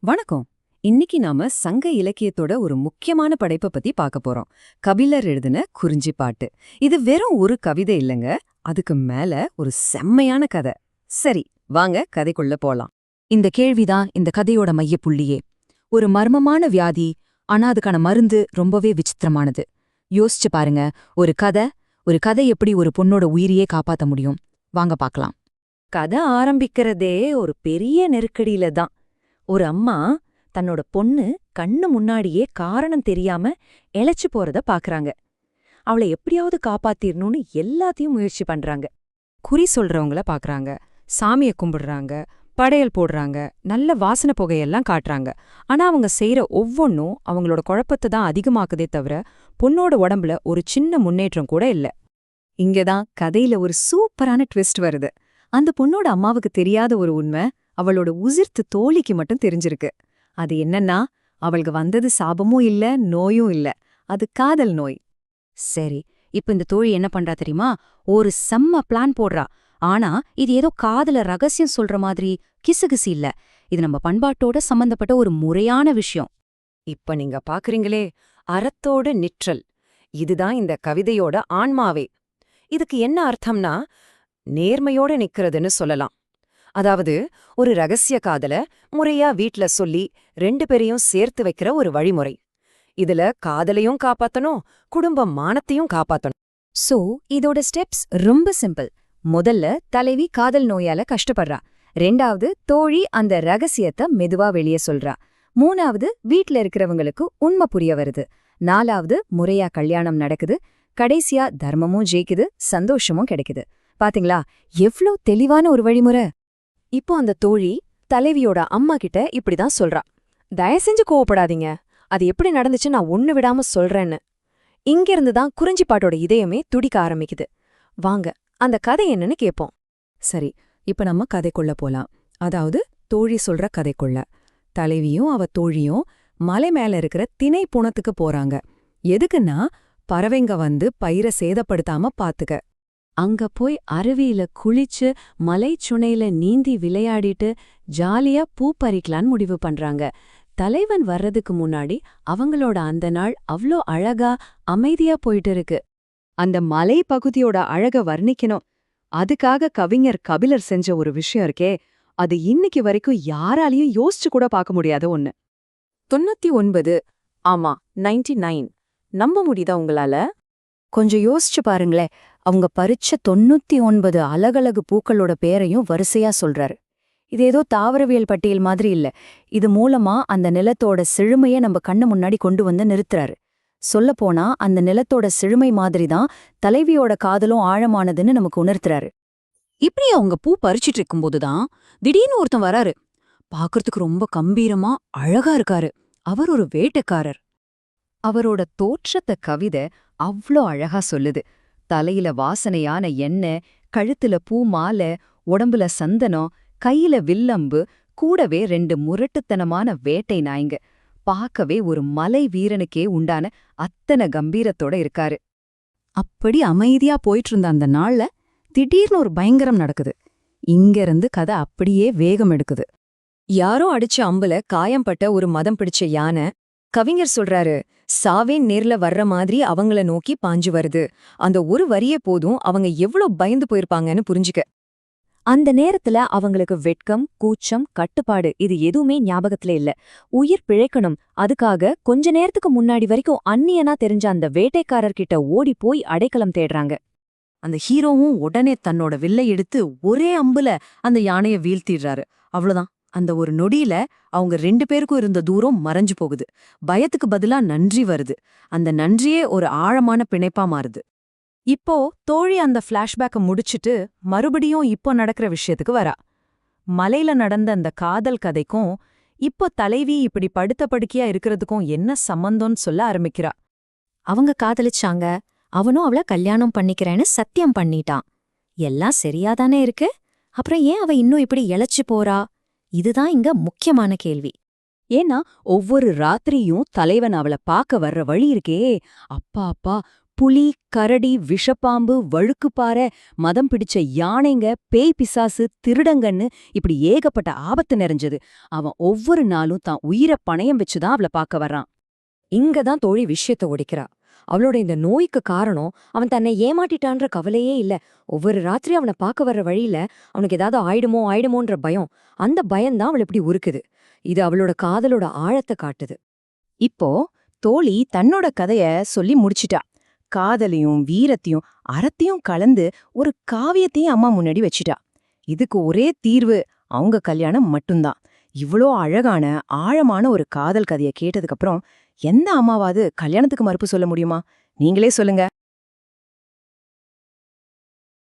வணக்கம். இன்னைக்கு நாம சங்க இலக்கியத்தோட ஒரு முக்கியமான படைப்பை பத்தி பார்க்க போறோம். கபிலர் எழுதின குறிஞ்சிப்பாட்டு. இது வெறும் ஒரு கவிதை இல்லைங்க, அதுக்கு மேல ஒரு செம்மையான கதை. சரி, வாங்க கதைக்குள்ள போலாம். இந்த கேள்விதான் இந்த கதையோட மையப்புள்ளியே. ஒரு மர்மமான வியாதி, ஆனா அதுக்கான மருந்து ரொம்பவே விசித்திரமானது. யோசிச்சு பாருங்க, ஒரு கதை எப்படி ஒரு பொண்ணோட உயிரையே காப்பாத்த முடியும்? வாங்க பார்க்கலாம். கதை ஆரம்பிக்கிறதே ஒரு பெரிய நெருக்கடியில தான். ஒரு அம்மா தன்னோட பொண்ணு கண்ணு முன்னாடியே காரணம் தெரியாம இளைச்சு போறத பாக்குறாங்க. அவளை எப்படியாவது காப்பாத்திரணும்னு எல்லாத்தையும் முயற்சி பண்றாங்க. குறி சொல்றவங்கள பாக்குறாங்க, சாமியை கும்பிடுறாங்க, படையல் போடுறாங்க, நல்ல வாசனை புகையெல்லாம் காட்டுறாங்க. ஆனா அவங்க செய்யற ஒவ்வொன்னும் அவங்களோட குழப்பத்தை தான் அதிகமாக்குதே தவிர பொண்ணோட உடம்புல ஒரு சின்ன முன்னேற்றம் கூட இல்ல. இங்கதான் கதையில ஒரு சூப்பரான ட்விஸ்ட் வருது. அந்த பொண்ணோட அம்மாவுக்கு தெரியாத ஒரு உண்மை அவளோட உசிர்த்து தோழிக்கு மட்டும் தெரிஞ்சிருக்கு. அது என்னன்னா, அவளுக்கு வந்தது சாபமும் இல்ல, நோயும் இல்ல, அது காதல் நோய். சரி, இப்ப இந்த தோழி என்ன பண்றா தெரியுமா? ஒரு செம்ம பிளான் போடுறா. ஆனா இது ஏதோ காதல ரகசியம் சொல்ற மாதிரி கிசுகிசு இல்ல. இது நம்ம பண்பாட்டோட சம்பந்தப்பட்ட ஒரு முறையான விஷயம். இப்ப நீங்க பாக்குறீங்களே, அறத்தோட நிற்றல், இதுதான் இந்த கவிதையோட ஆன்மாவே. இதுக்கு என்ன அர்த்தம்னா, நேர்மையோட நிக்கிறதுன்னு சொல்லலாம். அதாவது ஒரு ரகசிய காதல முறையா வீட்ல சொல்லி 2 பேரையும் சேர்த்து வைக்கிற ஒரு வழிமுறை. இதுல காதலையும் காப்பாத்தணும், குடும்ப மானத்தையும் காப்பாத்தணும். சோ இதோட ஸ்டெப்ஸ் ரொம்ப சிம்பிள். முதல்ல தலைவி காதல் நோயால கஷ்டப்படுறா. 2வது தோழி அந்த ரகசியத்தை மெதுவா வெளியே சொல்றா. 3வது வீட்ல இருக்கிறவங்களுக்கு உண்மை புரிய வருது. 4வது முறையா கல்யாணம் நடக்குது. கடைசியா தர்மமும் ஜெயிக்குது, சந்தோஷமும் கிடைக்குது. பாத்தீங்களா, எவ்ளோ தெளிவான ஒரு வழிமுறை. இப்போ அந்த தோழி தலைவியோட அம்மா கிட்ட இப்படிதான் சொல்றா. தயவு செஞ்சு கோவப்படாதீங்க, அது எப்படி நடந்துச்சு நான் ஒண்ணு விடாம சொல்றேன்னு. இங்கிருந்து தான் குறிஞ்சிப்பாட்டோட இதயமே துடிக்க ஆரம்பிக்குது. வாங்க அந்த கதை என்னன்னு கேட்போம். சரி, இப்ப நம்ம கதைக்குள்ள போலாம். அதாவது தோழி சொல்ற கதைக்குள்ள. தலைவியும் அவ தோழியும் மலை மேல இருக்கிற திணை புணத்துக்கு போறாங்க. எதுக்குன்னா, பறவைங்க வந்து பயிரை சேதப்படுத்தாம பாத்துக்க. அங்க போய் அருவியில குளிச்சு மலைச்சுனையில நீந்தி விளையாடிட்டு ஜாலியா பூ பறிக்கலான்னு முடிவு பண்றாங்க. தலைவன் வர்றதுக்கு முன்னாடி அவங்களோட அந்த நாள் அவ்ளோ அழகா அமைதியா போயிட்டு இருக்கு. அந்த மலை பகுதியோட அழக வர்ணிக்கணும். அதுக்காக கவிஞர் கபிலர் செஞ்ச ஒரு விஷயம் இருக்கே, அது இன்னைக்கு வரைக்கும் யாராலையும் யோசிச்சு கூட பார்க்க முடியாத ஒண்ணு. 99, ஆமா 99, நம்ப முடியுதா உங்களால? கொஞ்சம் யோசிச்சு பாருங்களேன். அவங்க பறிச்ச 99 அழகழகு பூக்களோட பேரையும் வரிசையா சொல்றாரு. இது ஏதோ தாவரவியல் பட்டியல் மாதிரி இல்ல. இது மூலமா அந்த நிலத்தோட செழுமைய நம்ம கண்ணு முன்னாடி கொண்டு வந்து நிறுத்துறாரு. சொல்லப்போனா அந்த நிலத்தோட செழுமை மாதிரிதான் தலைவியோட காதலும் ஆழமானதுன்னு நமக்கு உணர்த்துறாரு. இப்படி அவங்க பூ பறிச்சிட்டு இருக்கும்போதுதான் திடீர்னு ஒருத்தன் வராரு. பாக்குறதுக்கு ரொம்ப கம்பீரமா அழகா இருக்காரு. அவர் ஒரு வேட்டைக்காரர். அவரோட தோற்றத்த கவிதை அவ்ளோ அழகா சொல்லுது. தலையில வாசனையான எண்ணெய், கழுத்துல பூ மாலை, உடம்புல சந்தனம், கையில வில்லம்பு, கூடவே 2 முரட்டுத்தனமான வேட்டை நாய்ங்க. பார்க்கவே ஒரு மலை வீரனுக்கே உண்டான அத்தனை கம்பீரத்தோட இருக்காரு. அப்படி அமைதியா போயிட்டு இருந்த அந்த நாள்ல திடீர்னு ஒரு பயங்கரம் நடக்குது. இங்கிருந்து கதை அப்படியே வேகம் எடுக்குது. யாரோ அடிச்ச அம்புல காயம்பட்ட ஒரு மதம் பிடிச்ச யானை, கவிஞர் சொல்றாரு, சாவே நேர்ல வர்ற மாதிரி அவங்கள நோக்கி பாஞ்சு வருது. அந்த ஒரு வரியே போதும் அவங்க எவ்ளோ பயந்து போயிருப்பாங்கன்னு புரிஞ்சுக்க. அந்த நேரத்துல அவங்களுக்கு வெட்கம், கூச்சம், கட்டுப்பாடு இது எதுவுமே ஞாபகத்துல இல்ல. உயிர் பிழைக்கணும். அதுக்காக கொஞ்ச நேரத்துக்கு முன்னாடி வரைக்கும் அந்நியனா தெரிஞ்ச அந்த வேட்டைக்காரர்கிட்ட ஓடி போய் அடைக்கலம் தேடுறாங்க. அந்த ஹீரோவும் உடனே தன்னோட வில்லை எடுத்து ஒரே அம்புல அந்த யானைய வீழ்த்திடுறாரு. அவ்வளவுதான். அந்த ஒரு நொடியில அவங்க 2 பேருக்கும் இருந்த தூரம் மறைஞ்சு போகுது. பயத்துக்கு பதிலா நன்றி வருது. அந்த நன்றியே ஒரு ஆழமான பிணைப்பா மாறுது. இப்போ தோழி அந்த ஃபிளாஷ்பேக்க முடிச்சிட்டு மறுபடியும் இப்போ நடக்கிற விஷயத்துக்கு வரா. மலையில நடந்த அந்த காதல் கதைக்கும் இப்போ தலைவி இப்படி படுத்த படுக்கையா இருக்கிறதுக்கும் என்ன சம்பந்தம்னு சொல்ல ஆரம்பிக்கிறா. அவங்க காதலிச்சாங்க. அவனும் அவள கல்யாணம் பண்ணிக்கிறேன்னு சத்தியம் பண்ணிட்டான். எல்லாம் சரியாதானே இருக்கு. அப்புறம் ஏன் அவ இன்னும் இப்படி இளைச்சு போறா? இதுதான் இங்க முக்கியமான கேள்வி. ஏன்னா ஒவ்வொரு ராத்திரியும் தலைவன் அவளை பார்க்க வர்ற வழி இருக்கே, அப்பா அப்பா, புலி, கரடி, விஷப்பாம்பு, வழுக்குப்பாறை, மதம் பிடிச்ச யானைங்க, பேய் பிசாசு, திருடங்கன்னு இப்படி ஏகப்பட்ட ஆபத்து நிறைஞ்சது. அவன் ஒவ்வொரு நாளும் தான் உயிரை பணயம் வச்சுதான் அவளை பார்க்க வர்றான். இங்கதான் தோழி விஷயத்த ஒடிக்கிறா. அவளோட இந்த நோய்க்கு காரணம் அவன் தன்னை ஏமாட்டிட்டான்ற கவலையே இல்ல. ஒவ்வொரு ராத்திரி அவனை பார்க்க வர்ற வழியில அவனுக்கு ஏதாவது ஆயிடுமோன்ற பயம். அந்த பயம்தான் அவளை இப்படி உருக்குது. இது அவளோட காதலோட ஆழத்தை காட்டுது. இப்போ தோழி தன்னோட கதைய சொல்லி முடிச்சிட்டா. காதலையும் வீரத்தையும் அறத்தையும் கலந்து ஒரு காவியத்தையும் அம்மா முன்னாடி வச்சிட்டா. இதுக்கு ஒரே தீர்வு அவங்க கல்யாணம் மட்டும்தான். இவ்ளோ அழகான ஆழமான ஒரு காதல் கதையை கேட்டதுக்கு அப்புறம் எந்த அம்மாவாவது கல்யாணத்துக்கு மறுப்பு சொல்ல முடியுமா? நீங்களே சொல்லுங்க.